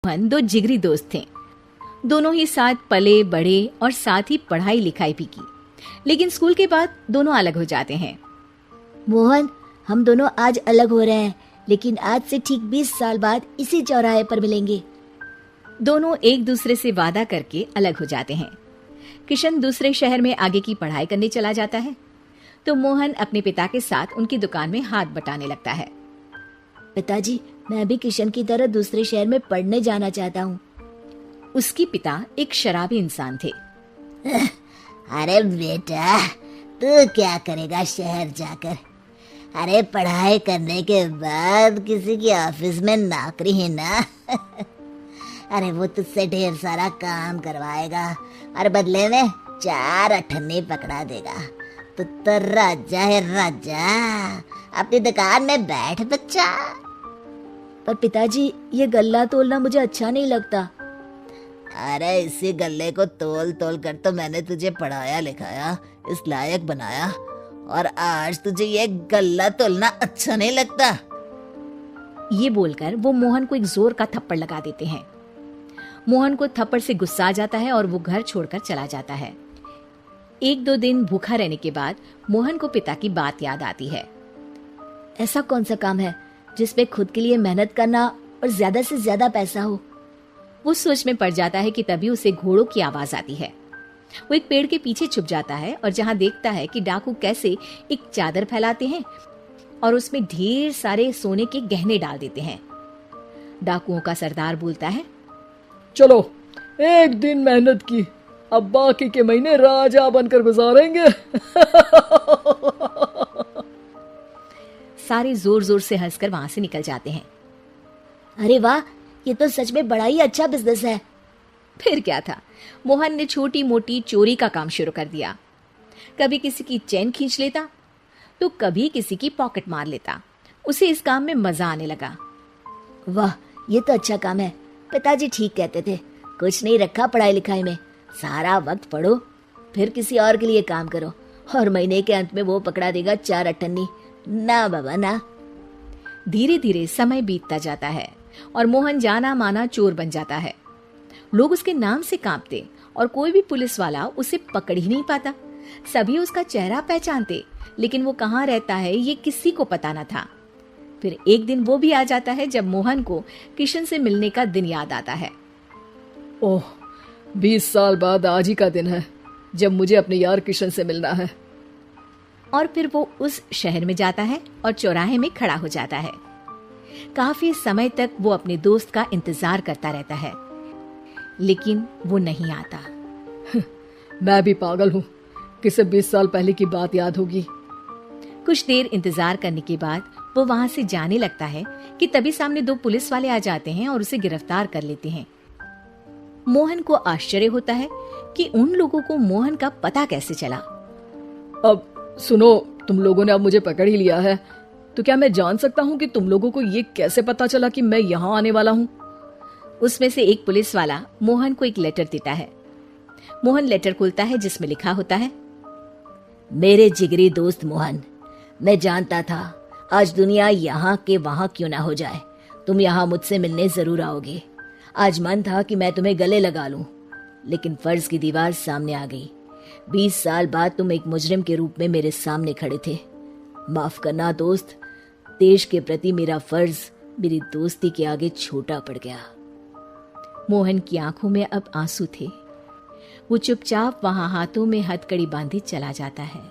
मोहन दो जिगरी दोस्त थे। दोनों ही साथ पले बड़े और साथ ही पढ़ाई लिखाई भी की, लेकिन स्कूल के बाद दोनों अलग हो जाते हैं। मोहन, हम दोनों आज अलग हो रहे हैं, लेकिन आज से ठीक 20 साल बाद इसी चौराहे पर मिलेंगे। दोनों एक दूसरे से वादा करके अलग हो जाते हैं। किशन दूसरे शहर में आगे की पढ़ाई करने चला जाता है, तो मोहन अपने पिता के साथ उनकी दुकान में हाथ बटाने लगता है। पिताजी, मैं भी किशन की तरह दूसरे शहर में पढ़ने जाना चाहता हूँ। उसके पिता एक शराबी इंसान थे। अरे बेटा, तू क्या करेगा शहर जाकर? अरे पढ़ाई करने के बाद किसी की ऑफिस में नौकरी है ना। अरे वो तुझसे ढेर सारा काम करवाएगा और बदले में 4 अठन्नी पकड़ा देगा। तो राजा है राजा, अपनी दुकान में बैठ बच्चा। पर पिताजी, ये गल्ला तोलना मुझे अच्छा नहीं लगता। अरे इसी गल्ले को तोल तोल कर तो मैंने तुझे पढ़ाया लिखाया, इस लायक बनाया, और आज तुझे ये गल्ला तोलना अच्छा नहीं लगता। ये बोलकर वो मोहन को एक जोर का थप्पड़ लगा देते हैं। मोहन को थप्पड़ से गुस्सा आ जाता है और वो घर छोड़कर चला जाता है। 1-2 दिन भूखा रहने के बाद मोहन को पिता की बात याद आती है। ऐसा कौन सा काम है जिसमें खुद के लिए मेहनत करना और ज्यादा से ज्यादा पैसा हो? वो सोच में पड़ जाता है कि तभी उसे घोड़ों की आवाज आती है। वो एक पेड़ के पीछे छुप जाता है और जहां देखता है कि डाकू कैसे एक चादर फैलाते हैं और उसमें ढेर सारे सोने के गहने डाल देते हैं। डाकुओं का सरदार बोलता है, चलो एक दिन मेहनत की, अब बाकी के महीने राजा बनकर गुजारेंगे। सारे जोर जोर से हंसकर वहां से निकल जाते हैं। अरे वाह, ये तो सच में बड़ा ही अच्छा बिजनेस है। फिर क्या था, मोहन ने छोटी मोटी चोरी का काम शुरू कर दिया। कभी किसी की चेन खींच लेता तो कभी किसी की पॉकेट मार लेता। उसे इस काम में मजा आने लगा। वाह, ये तो अच्छा काम है। पिताजी ठीक कहते थे, कुछ नहीं रखा पढ़ाई लिखाई में, सारा वक्त पढ़ो, फिर किसी और के लिए काम करो, और महीने के अंत में वो पकड़ा देगा 4 अठन्नी। ना बाबा ना। धीरे धीरे समय बीतता जाता है और मोहन जाना माना चोर बन जाता है। लोग उसके नाम से कांपते और कोई भी पुलिस वाला उसे पकड़ ही नहीं पाता। सभी उसका चेहरा पहचानते, लेकिन वो कहाँ रहता है ये किसी को पता न था। फिर एक दिन वो भी आ जाता है जब मोहन को किशन से मिलने का दिन याद आता है। ओह, 20 साल बाद आज ही का दिन है जब मुझे अपने यार किशन से मिलना है। और फिर वो उस शहर में जाता है और चौराहे में खड़ा हो जाता है। काफी समय तक वो अपने दोस्त का इंतजार करता रहता है, लेकिन वो नहीं आता। मैं भी पागल हूँ, किसे 20 साल पहले की बात याद होगी। कुछ देर इंतजार करने के बाद वो वहां से जाने लगता है कि तभी सामने 2 पुलिस वाले आ जाते हैं और उसे गिरफ्तार कर लेते हैं। मोहन को आश्चर्य होता है कि उन लोगों को मोहन का पता कैसे चला। अब सुनो, तुम लोगों ने अब मुझे पकड़ ही लिया है, तो क्या मैं जान सकता हूँ कि तुम लोगों को ये कैसे पता चला कि मैं यहाँ आने वाला हूँ? उसमें से एक पुलिस वाला मोहन को एक लेटर देता है। मोहन लेटर खोलता है जिसमें लिखा होता है, मेरे जिगरी दोस्त मोहन, मैं जानता था आज दुनिया यहाँ के वहां क्यों ना हो जाए, तुम यहाँ मुझसे मिलने जरूर आओगे। आज मन था कि मैं तुम्हें गले लगा लूं, लेकिन फर्ज की दीवार सामने आ गई। 20 साल बाद तुम एक मुजरिम के रूप में मेरे सामने खड़े थे। माफ करना दोस्त, देश के प्रति मेरा फर्ज मेरी दोस्ती के आगे छोटा पड़ गया। मोहन की आंखों में अब आंसू थे। वो चुपचाप वहां हाथों में हथकड़ी बांधे चला जाता है।